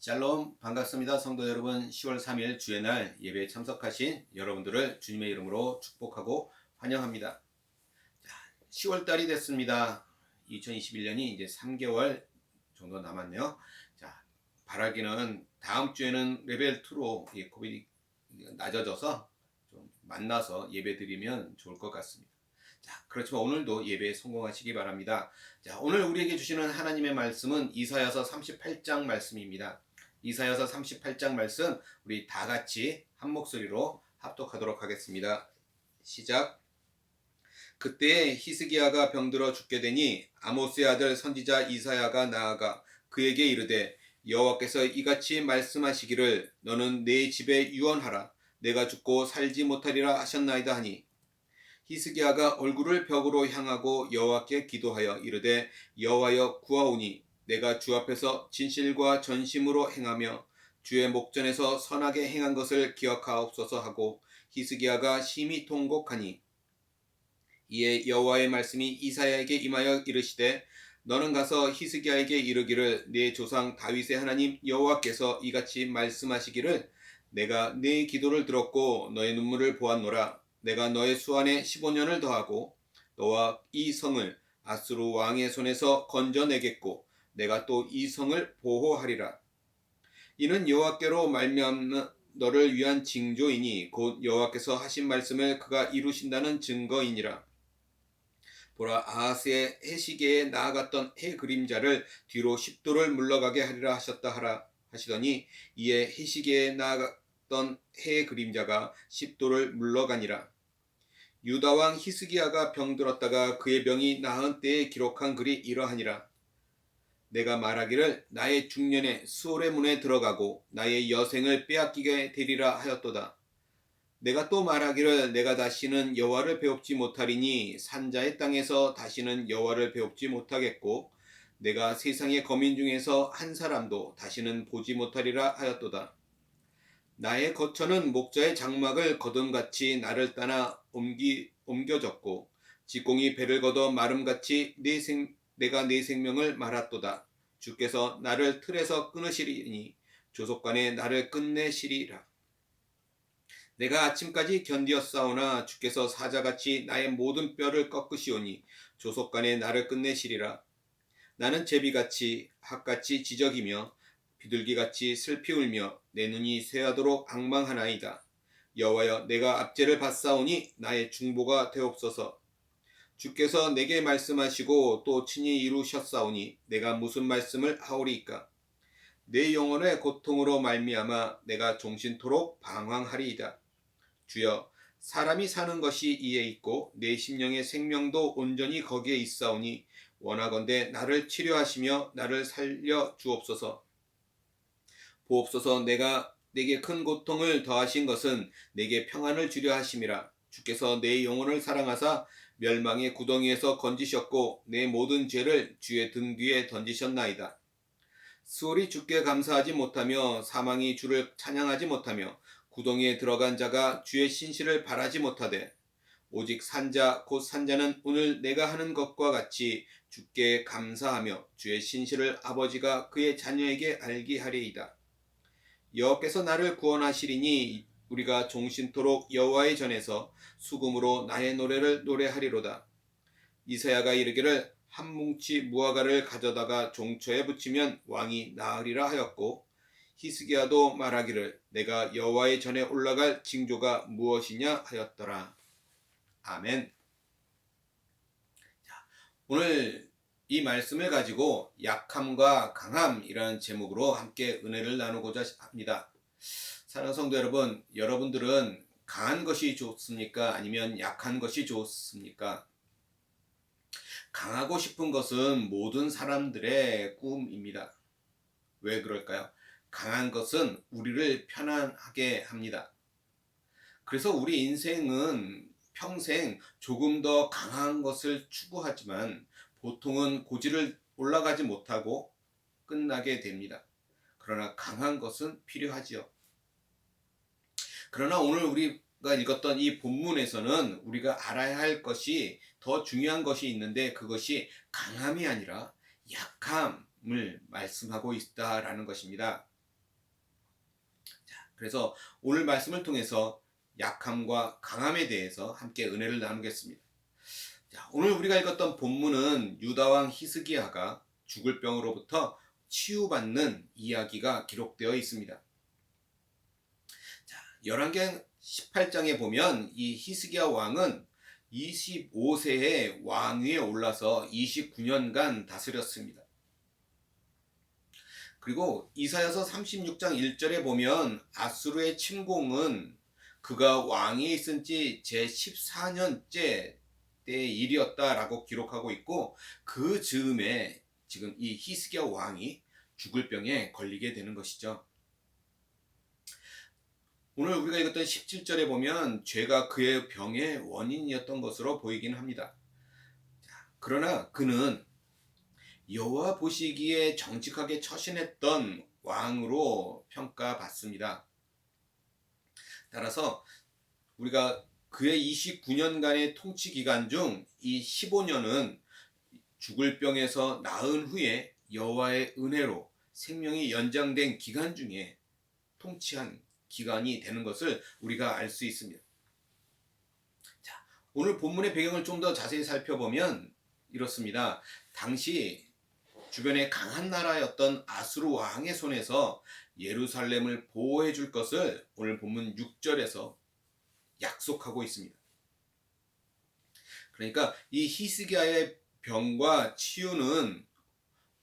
샬롬 반갑습니다. 성도 여러분, 10월 3일 주의 날 예배에 참석하신 여러분들을 주님의 이름으로 축복하고 환영합니다. 10월 달이 됐습니다. 2021년이 이제 3개월 정도 남았네요. 자, 바라기는 다음 주에는 레벨 2로 코비드 낮아져서 좀 만나서 예배 드리면 좋을 것 같습니다. 자, 그렇지만 오늘도 예배에 성공하시기 바랍니다. 자, 오늘 우리에게 주시는 하나님의 말씀은 이사야서 38장 말씀입니다. 이사야서 38장 말씀 우리 다 같이 한 목소리로 합독하도록 하겠습니다. 시작. 그때 히스기야가 병들어 죽게 되니 아모스의 아들 선지자 이사야가 나아가 그에게 이르되 여호와께서 이같이 말씀하시기를 너는 내 집에 유언하라. 내가 죽고 살지 못하리라 하셨나이다 하니 히스기야가 얼굴을 벽으로 향하고 여호와께 기도하여 이르되 여호와여 구하오니 내가 주 앞에서 진실과 전심으로 행하며 주의 목전에서 선하게 행한 것을 기억하옵소서 하고 히스기야가 심히 통곡하니 이에 여호와의 말씀이 이사야에게 임하여 이르시되 너는 가서 히스기야에게 이르기를 내 조상 다윗의 하나님 여호와께서 이같이 말씀하시기를 내가 네 기도를 들었고 너의 눈물을 보았노라. 내가 너의 수완에 15년을 더하고 너와 이 성을 아수르 왕의 손에서 건져내겠고 내가 또 이 성을 보호하리라. 이는 여호와께로 말미암는 너를 위한 징조이니 곧 여호와께서 하신 말씀을 그가 이루신다는 증거이니라. 보라, 아하스의 해시계에 나아갔던 해 그림자를 뒤로 10도를 물러가게 하리라 하셨다 하라 하시더니 이에 해시계에 나아갔던 해 그림자가 10도를 물러가니라. 유다왕 히스기야가 병들었다가 그의 병이 나은 때에 기록한 글이 이러하니라. 내가 말하기를 나의 중년에 수월의 문에 들어가고 나의 여생을 빼앗기게 되리라 하였도다. 내가 또 말하기를 내가 다시는 여호와를 배웁지 못하리니 산자의 땅에서 다시는 여호와를 배웁지 못하겠고 내가 세상의 거민 중에서 한 사람도 다시는 보지 못하리라 하였도다. 나의 거처는 목자의 장막을 거둠같이 나를 따라 옮겨졌고 직공이 배를 걷어 마름같이 내가 내 생명을 말았도다. 주께서 나를 틀에서 끊으시리니 조속간에 나를 끝내시리라. 내가 아침까지 견디었사오나 주께서 사자같이 나의 모든 뼈를 꺾으시오니 조속간에 나를 끝내시리라. 나는 제비같이 학같이 지적이며 비둘기같이 슬피 울며 내 눈이 쇠하도록 앙망하나이다. 여호와여, 내가 압제를 받사오니 나의 중보가 되옵소서. 주께서 내게 말씀하시고 또 친히 이루셨사오니 내가 무슨 말씀을 하오리이까. 내 영혼의 고통으로 말미암아 내가 종신토록 방황하리이다. 주여, 사람이 사는 것이 이에 있고 내 심령의 생명도 온전히 거기에 있사오니 원하건대 나를 치료하시며 나를 살려 주옵소서. 보옵소서. 내게 큰 고통을 더하신 것은 내게 평안을 주려 하심이라. 주께서 내 영혼을 사랑하사 멸망의 구덩이에서 건지셨고 내 모든 죄를 주의 등 뒤에 던지셨나이다. 수월이 주께 감사하지 못하며 사망이 주를 찬양하지 못하며 구덩이에 들어간 자가 주의 신실을 바라지 못하되 오직 산자 곧 산자는 오늘 내가 하는 것과 같이 주께 감사하며 주의 신실을 아버지가 그의 자녀에게 알게 하리이다. 여호와께서 나를 구원하시리니 우리가 종신토록 여호와의 전에서 수금으로 나의 노래를 노래하리로다. 이사야가 이르기를 한 뭉치 무화과를 가져다가 종초에 붙이면 왕이 나으리라 하였고 히스기야도 말하기를 내가 여호와의 전에 올라갈 징조가 무엇이냐 하였더라. 아멘. 오늘 이 말씀을 가지고 약함과 강함이라는 제목으로 함께 은혜를 나누고자 합니다. 사랑하는 성도 여러분, 여러분들은 강한 것이 좋습니까? 아니면 약한 것이 좋습니까? 강하고 싶은 것은 모든 사람들의 꿈입니다. 왜 그럴까요? 강한 것은 우리를 편안하게 합니다. 그래서 우리 인생은 평생 조금 더 강한 것을 추구하지만 보통은 고지를 올라가지 못하고 끝나게 됩니다. 그러나 강한 것은 필요하지요. 그러나 오늘 우리가 읽었던 이 본문에서는 우리가 알아야 할 것이 더 중요한 것이 있는데 그것이 강함이 아니라 약함을 말씀하고 있다라는 것입니다. 그래서 오늘 말씀을 통해서 약함과 강함에 대해서 함께 은혜를 나누겠습니다. 자, 오늘 우리가 읽었던 본문은 유다 왕 히스기야가 죽을 병으로부터 치유받는 이야기가 기록되어 있습니다. 자, 열왕기상 18장에 보면 이 히스기야 왕은 25세에 왕위에 올라서 29년간 다스렸습니다. 그리고 이사야서 36장 1절에 보면 아수르의 침공은 그가 왕위에 있은 지 제14년째 때의 일이었다라고 기록하고 있고, 그 즈음에 지금 이 히스기야 왕이 죽을 병에 걸리게 되는 것이죠. 오늘 우리가 읽었던 17절에 보면 죄가 그의 병의 원인이었던 것으로 보이긴 합니다. 그러나 그는 여호와 보시기에 정직하게 처신했던 왕으로 평가받습니다. 따라서 우리가 그의 29년간의 통치 기간 중 이 15년은 죽을 병에서 나은 후에 여호와의 은혜로 생명이 연장된 기간 중에 통치한 기간이 되는 것을 우리가 알 수 있습니다. 자, 오늘 본문의 배경을 좀 더 자세히 살펴보면 이렇습니다. 당시 주변에 강한 나라였던 아수르 왕의 손에서 예루살렘을 보호해 줄 것을 오늘 본문 6절에서 약속하고 있습니다. 그러니까 이 히스기야의 병과 치유는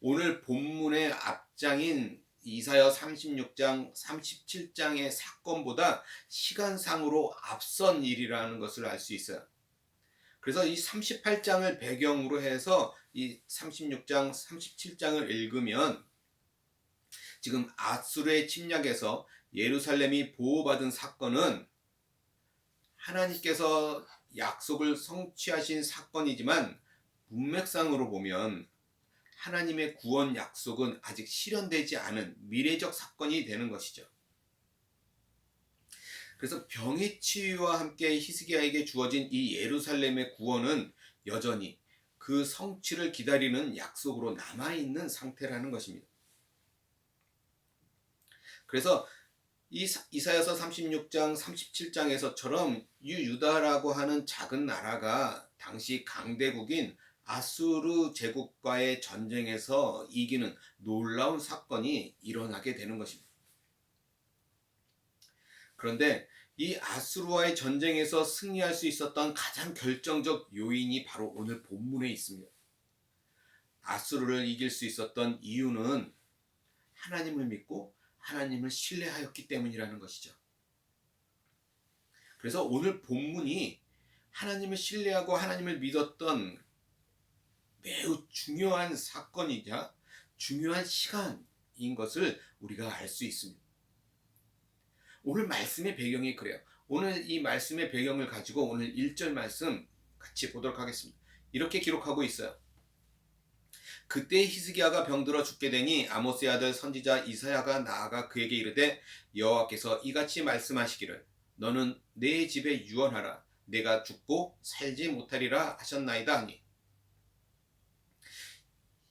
오늘 본문의 앞장인 이사야 36장, 37장의 사건보다 시간상으로 앞선 일이라는 것을 알 수 있어요. 그래서 이 38장을 배경으로 해서 이 36장, 37장을 읽으면 지금 아수르의 침략에서 예루살렘이 보호받은 사건은 하나님께서 약속을 성취하신 사건이지만 문맥상으로 보면 하나님의 구원 약속은 아직 실현되지 않은 미래적 사건이 되는 것이죠. 그래서 병의 치유와 함께 히스기야에게 주어진 이 예루살렘의 구원은 여전히 그 성취를 기다리는 약속으로 남아있는 상태라는 것입니다. 그래서 이사야서 36장, 37장에서처럼 유다라고 하는 작은 나라가 당시 강대국인 아수르 제국과의 전쟁에서 이기는 놀라운 사건이 일어나게 되는 것입니다. 그런데 이 아수르와의 전쟁에서 승리할 수 있었던 가장 결정적 요인이 바로 오늘 본문에 있습니다. 아수르를 이길 수 있었던 이유는 하나님을 믿고 하나님을 신뢰하였기 때문이라는 것이죠. 그래서 오늘 본문이 하나님을 신뢰하고 하나님을 믿었던 매우 중요한 사건이자 중요한 시간인 것을 우리가 알 수 있습니다. 오늘 말씀의 배경이 그래요. 오늘 이 말씀의 배경을 가지고 오늘 1절 말씀 같이 보도록 하겠습니다. 이렇게 기록하고 있어요. 그때 히스기야가 병들어 죽게 되니 아모스의 아들 선지자 이사야가 나아가 그에게 이르되 여호와께서 이같이 말씀하시기를 너는 내 집에 유언하라 내가 죽고 살지 못하리라 하셨나이다 하니.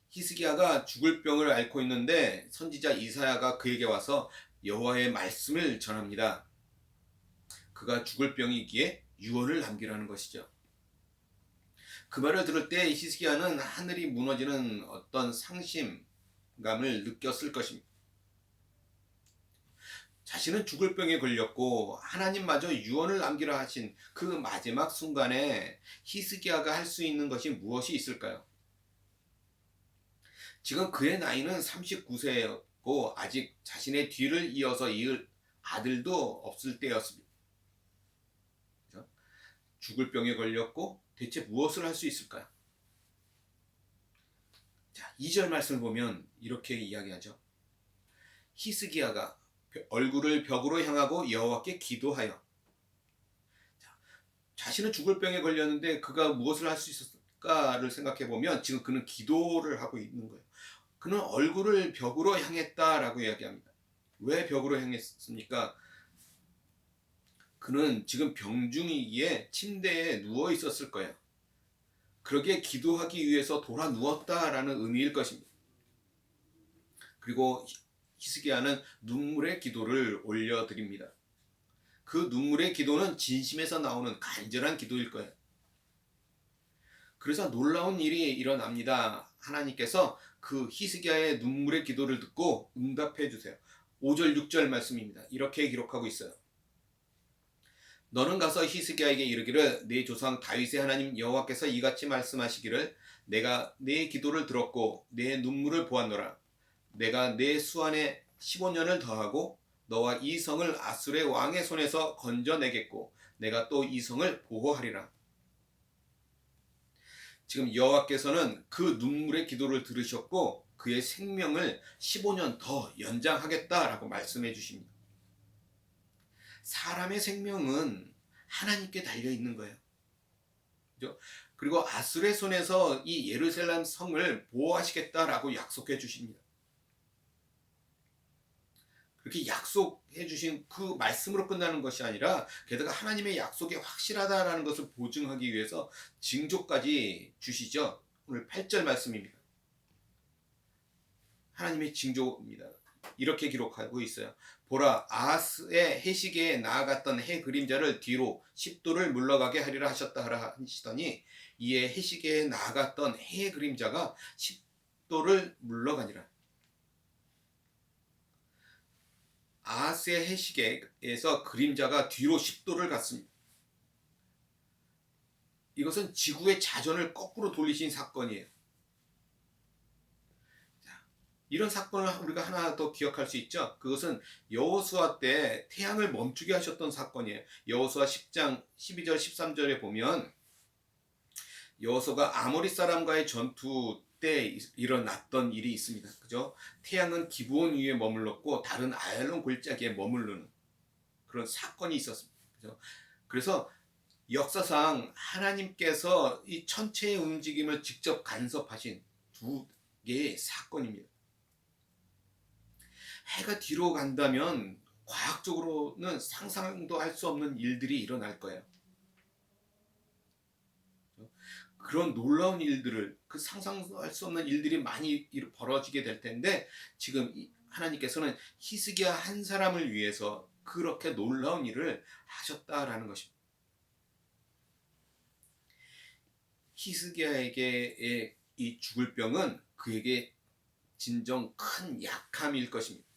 히스기야가 죽을 병을 앓고 있는데 선지자 이사야가 그에게 와서 여호와의 말씀을 전합니다. 그가 죽을 병이기에 유언을 남기라는 것이죠. 그 말을 들을 때 히스기야는 하늘이 무너지는 어떤 상심감을 느꼈을 것입니다. 자신은 죽을 병에 걸렸고 하나님마저 유언을 남기라 하신 그 마지막 순간에 히스기야가 할 수 있는 것이 무엇이 있을까요? 지금 그의 나이는 39세였고 아직 자신의 뒤를 이어서 이을 아들도 없을 때였습니다. 그렇죠? 죽을 병에 걸렸고 대체 무엇을 할 수 있을까요? 자, 2절 말씀을 보면 이렇게 이야기하죠. 히스기야가 얼굴을 벽으로 향하고 여호와께 기도하여. 자, 자신은 죽을 병에 걸렸는데 그가 무엇을 할 수 있었을까를 생각해 보면 지금 그는 기도를 하고 있는 거예요. 그는 얼굴을 벽으로 향했다라고 이야기합니다. 왜 벽으로 향했습니까? 그는 지금 병중이기에 침대에 누워 있었을 거예요. 그러기에 기도하기 위해서 돌아 누웠다라는 의미일 것입니다. 그리고 히스기야는 눈물의 기도를 올려드립니다. 그 눈물의 기도는 진심에서 나오는 간절한 기도일 거예요. 그래서 놀라운 일이 일어납니다. 하나님께서 그 히스기야의 눈물의 기도를 듣고 응답해 주세요. 5절 6절 말씀입니다. 이렇게 기록하고 있어요. 너는 가서 히스기야에게 이르기를 내 조상 다윗의 하나님 여호와께서 이같이 말씀하시기를 내가 내 기도를 들었고 내 눈물을 보았노라. 내가 내 수완에 15년을 더하고 너와 이 성을 아수르의 왕의 손에서 건져내겠고 내가 또 이 성을 보호하리라. 지금 여호와께서는 그 눈물의 기도를 들으셨고 그의 생명을 15년 더 연장하겠다라고 말씀해 주십니다. 사람의 생명은 하나님께 달려 있는 거예요. 그죠? 그리고 아수르의 손에서 이 예루살렘 성을 보호하시겠다라고 약속해 주십니다. 그렇게 약속해 주신 그 말씀으로 끝나는 것이 아니라 게다가 하나님의 약속이 확실하다라는 것을 보증하기 위해서 징조까지 주시죠. 오늘 8절 말씀입니다. 하나님의 징조입니다. 이렇게 기록하고 있어요. 보라, 아하스의 해시계에 나아갔던 해 그림자를 뒤로 10도를 물러가게 하리라 하셨다 하시더니 이에 해시계에 나아갔던 해 그림자가 10도를 물러가니라. 아하스의 해시계에서 그림자가 뒤로 10도를 갔습니다. 이것은 지구의 자전을 거꾸로 돌리신 사건이에요. 이런 사건을 우리가 하나 더 기억할 수 있죠. 그것은 여호수아 때 태양을 멈추게 하셨던 사건이에요. 여호수아 10장 12절 13절에 보면 여호수아가 아모리 사람과의 전투 때 일어났던 일이 있습니다. 그죠? 태양은 기브온 위에 머물렀고 다른 아얄론 골짜기에 머무르는 그런 사건이 있었습니다. 그죠? 그래서 역사상 하나님께서 이 천체의 움직임을 직접 간섭하신 두 개의 사건입니다. 해가 뒤로 간다면 과학적으로는 상상도 할 수 없는 일들이 일어날 거예요. 그런 놀라운 일들을 그 상상할 수 없는 일들이 많이 벌어지게 될 텐데 지금 하나님께서는 히스기야 한 사람을 위해서 그렇게 놀라운 일을 하셨다라는 것입니다. 히스기야에게의 이 죽을 병은 그에게 진정 큰 약함일 것입니다.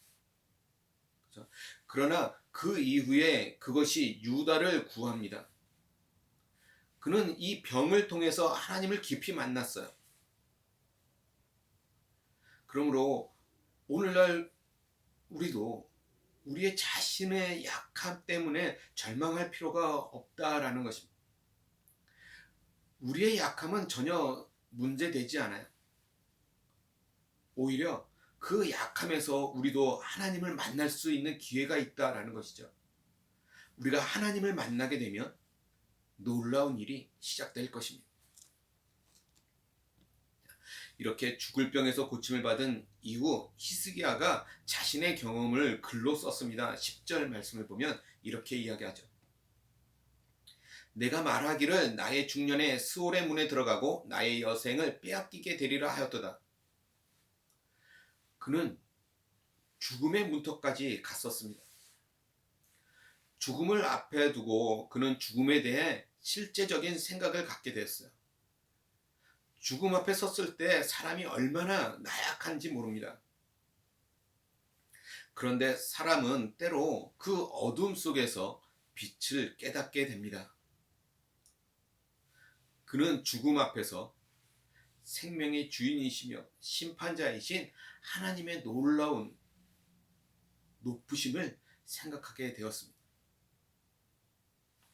그렇죠? 그러나 그 이후에 그것이 유다를 구합니다. 그는 이 병을 통해서 하나님을 깊이 만났어요. 그러므로 오늘날 우리도 우리의 자신의 약함 때문에 절망할 필요가 없다라는 것입니다. 우리의 약함은 전혀 문제되지 않아요. 오히려 그 약함에서 우리도 하나님을 만날 수 있는 기회가 있다라는 것이죠. 우리가 하나님을 만나게 되면 놀라운 일이 시작될 것입니다. 이렇게 죽을 병에서 고침을 받은 이후 히스기야가 자신의 경험을 글로 썼습니다. 10절 말씀을 보면 이렇게 이야기하죠. 내가 말하기를 나의 중년에 스올의 문에 들어가고 나의 여생을 빼앗기게 되리라 하였도다. 그는 죽음의 문턱까지 갔었습니다. 죽음을 앞에 두고 그는 죽음에 대해 실제적인 생각을 갖게 됐어요. 죽음 앞에 섰을 때 사람이 얼마나 나약한지 모릅니다. 그런데 사람은 때로 그 어둠 속에서 빛을 깨닫게 됩니다. 그는 죽음 앞에서 생명의 주인이시며 심판자이신 하나님의 놀라운 높으심을 생각하게 되었습니다.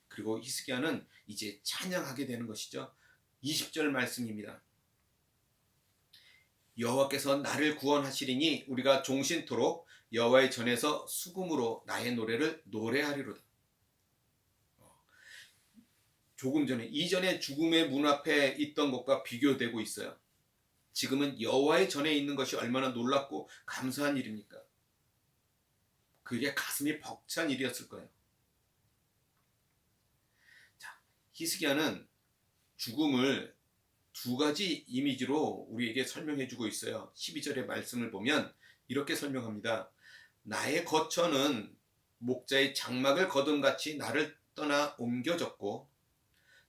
그리고 히스기야는 이제 찬양하게 되는 것이죠. 20절 말씀입니다. 여호와께서 나를 구원하시리니 우리가 종신토록 여호와의 전에서 수금으로 나의 노래를 노래하리로다. 조금 전에 이전에 죽음의 문 앞에 있던 것과 비교되고 있어요. 지금은 여호와의 전에 있는 것이 얼마나 놀랍고 감사한 일입니까? 그게 가슴이 벅찬 일이었을 거예요. 자, 히스기야는 죽음을 두 가지 이미지로 우리에게 설명해 주고 있어요. 12절의 말씀을 보면 이렇게 설명합니다. 나의 거처는 목자의 장막을 거둠같이 나를 떠나 옮겨졌고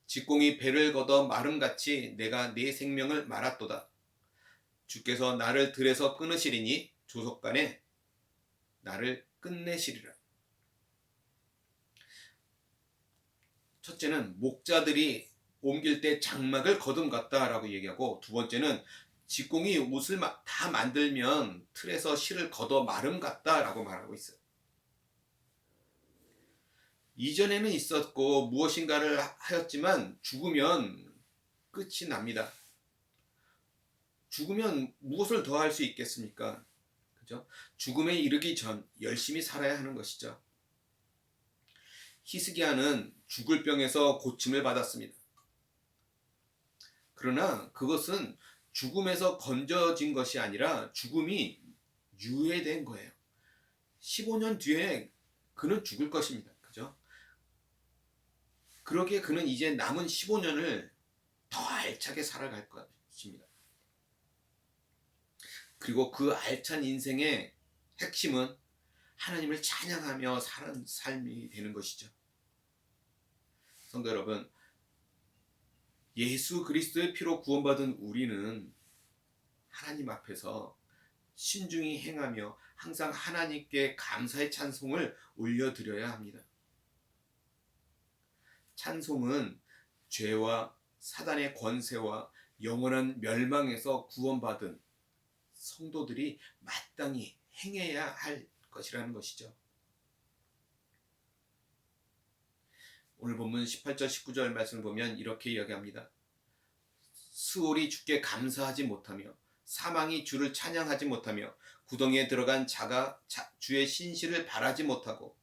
직공이 배를 걷어 마름같이 내가 내 생명을 말았도다. 주께서 나를 들에서 끊으시리니 조속간에 나를 끝내시리라. 첫째는 목자들이 옮길 때 장막을 거둠 같다라고 얘기하고, 두 번째는 직공이 옷을 다 만들면 틀에서 실을 걷어 마름 같다라고 말하고 있어요. 이전에는 있었고 무엇인가를 하였지만 죽으면 끝이 납니다. 죽으면 무엇을 더 할 수 있겠습니까? 그죠? 죽음에 이르기 전 열심히 살아야 하는 것이죠. 히스기야는 죽을 병에서 고침을 받았습니다. 그러나 그것은 죽음에서 건져진 것이 아니라 죽음이 유예된 거예요. 15년 뒤에 그는 죽을 것입니다. 그죠? 그러기에 그는 이제 남은 15년을 더 알차게 살아갈 것입니다. 그리고 그 알찬 인생의 핵심은 하나님을 찬양하며 사는 삶이 되는 것이죠. 성도 여러분, 예수 그리스도의 피로 구원받은 우리는 하나님 앞에서 신중히 행하며 항상 하나님께 감사의 찬송을 올려드려야 합니다. 찬송은 죄와 사단의 권세와 영원한 멸망에서 구원받은 성도들이 마땅히 행해야 할 것이라는 것이죠. 오늘 본문 18절 19절 말씀을 보면 이렇게 이야기합니다. 스올이 주께 감사하지 못하며 사망이 주를 찬양하지 못하며 구덩이에 들어간 자가 주의 신실을 바라지 못하고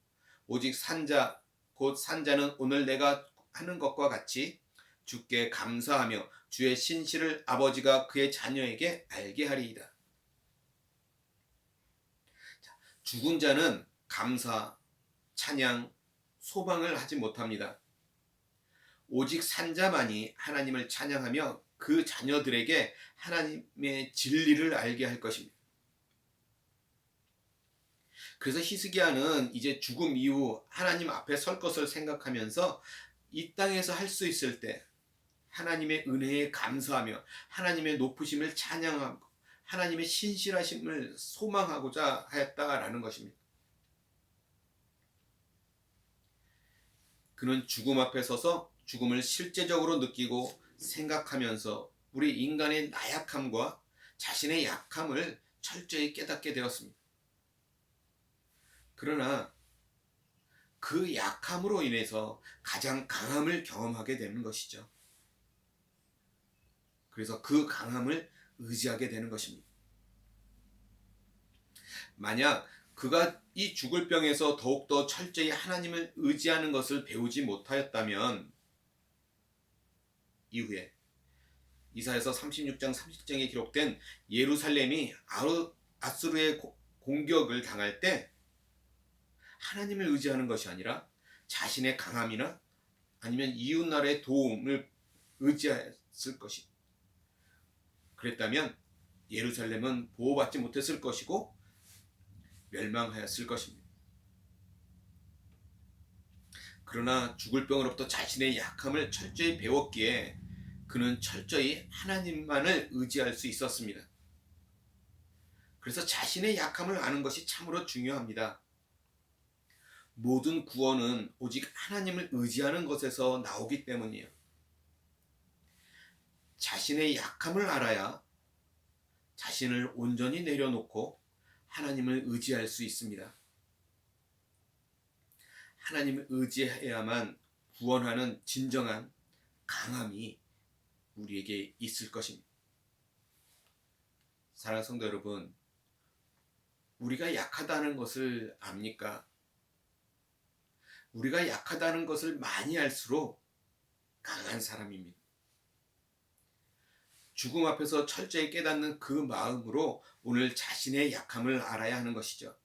오직 산자 곧 산자는 오늘 내가 하는 것과 같이 주께 감사하며 주의 신실을 아버지가 그의 자녀에게 알게 하리이다. 죽은 자는 감사, 찬양, 소망을 하지 못합니다. 오직 산자만이 하나님을 찬양하며 그 자녀들에게 하나님의 진리를 알게 할 것입니다. 그래서 히스기야는 이제 죽음 이후 하나님 앞에 설 것을 생각하면서 이 땅에서 할 수 있을 때 하나님의 은혜에 감사하며 하나님의 높으심을 찬양하고 하나님의 신실하심을 소망하고자 하였다라는 것입니다. 그는 죽음 앞에 서서 죽음을 실제적으로 느끼고 생각하면서 우리 인간의 나약함과 자신의 약함을 철저히 깨닫게 되었습니다. 그러나 그 약함으로 인해서 가장 강함을 경험하게 되는 것이죠. 그래서 그 강함을 의지하게 되는 것입니다. 만약 그가 이 죽을 병에서 더욱더 철저히 하나님을 의지하는 것을 배우지 못하였다면 이후에 이사야서 36장 30장에 기록된 예루살렘이 아수르의 공격을 당할 때 하나님을 의지하는 것이 아니라 자신의 강함이나 아니면 이웃나라의 도움을 의지했을 것이, 그랬다면 예루살렘은 보호받지 못했을 것이고 멸망하였을 것입니다. 그러나 죽을 병으로부터 자신의 약함을 철저히 배웠기에 그는 철저히 하나님만을 의지할 수 있었습니다. 그래서 자신의 약함을 아는 것이 참으로 중요합니다. 모든 구원은 오직 하나님을 의지하는 것에서 나오기 때문이에요. 자신의 약함을 알아야 자신을 온전히 내려놓고 하나님을 의지할 수 있습니다. 하나님을 의지해야만 구원하는 진정한 강함이 우리에게 있을 것입니다. 사랑하는 성도 여러분, 우리가 약하다는 것을 압니까? 우리가 약하다는 것을 많이 알수록 강한 사람입니다. 죽음 앞에서 철저히 깨닫는 그 마음으로 오늘 자신의 약함을 알아야 하는 것이죠.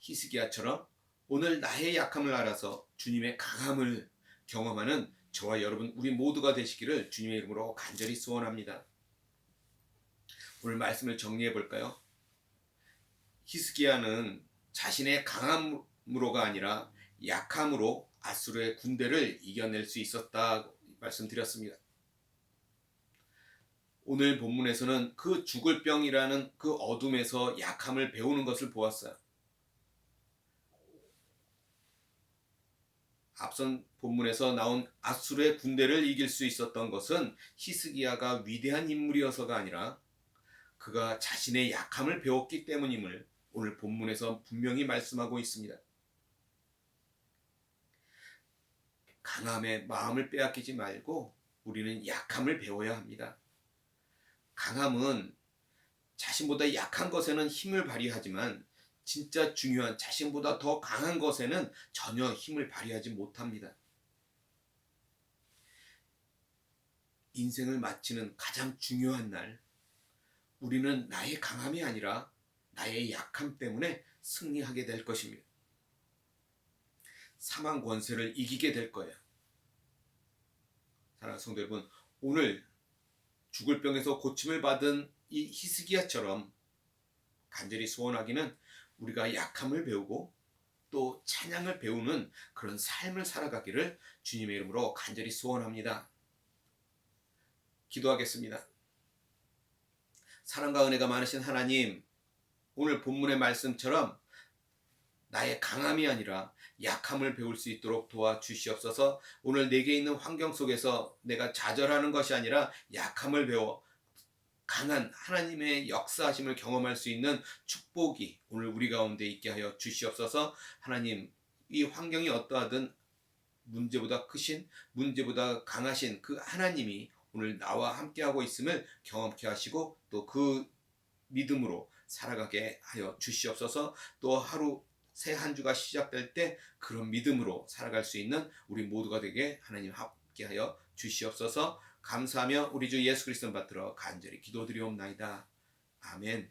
히스기야처럼 오늘 나의 약함을 알아서 주님의 강함을 경험하는 저와 여러분 우리 모두가 되시기를 주님의 이름으로 간절히 소원합니다. 오늘 말씀을 정리해 볼까요? 히스기야는 자신의 강함으로가 아니라 약함으로 아수르의 군대를 이겨낼 수 있었다 말씀드렸습니다. 오늘 본문에서는 그 죽을 병이라는 그 어둠에서 약함을 배우는 것을 보았어요. 앞선 본문에서 나온 아수르의 군대를 이길 수 있었던 것은 히스기야가 위대한 인물이어서가 아니라 그가 자신의 약함을 배웠기 때문임을 오늘 본문에서 분명히 말씀하고 있습니다. 강함에 마음을 빼앗기지 말고 우리는 약함을 배워야 합니다. 강함은 자신보다 약한 것에는 힘을 발휘하지만 진짜 중요한 자신보다 더 강한 것에는 전혀 힘을 발휘하지 못합니다. 인생을 마치는 가장 중요한 날, 우리는 나의 강함이 아니라 나의 약함 때문에 승리하게 될 것입니다. 사망 권세를 이기게 될 거예요. 사랑하는 성도 여러분, 오늘 죽을 병에서 고침을 받은 이 히스기야처럼 간절히 소원하기는 우리가 약함을 배우고 또 찬양을 배우는 그런 삶을 살아가기를 주님의 이름으로 간절히 소원합니다. 기도하겠습니다. 사랑과 은혜가 많으신 하나님, 오늘 본문의 말씀처럼 나의 강함이 아니라 약함을 배울 수 있도록 도와주시옵소서. 오늘 내게 있는 환경 속에서 내가 좌절하는 것이 아니라 약함을 배워 강한 하나님의 역사하심을 경험할 수 있는 축복이 오늘 우리 가운데 있게 하여 주시옵소서. 하나님, 이 환경이 어떠하든 문제보다 크신, 문제보다 강하신 그 하나님이 오늘 나와 함께하고 있음을 경험케 하시고 또 그 믿음으로 살아가게 하여 주시옵소서. 또 하루 새 한 주가 시작될 때 그런 믿음으로 살아갈 수 있는 우리 모두가 되게 하나님 함께하여 주시옵소서. 감사하며 우리 주 예수 그리스도 받들어 간절히 기도드리옵나이다. 아멘.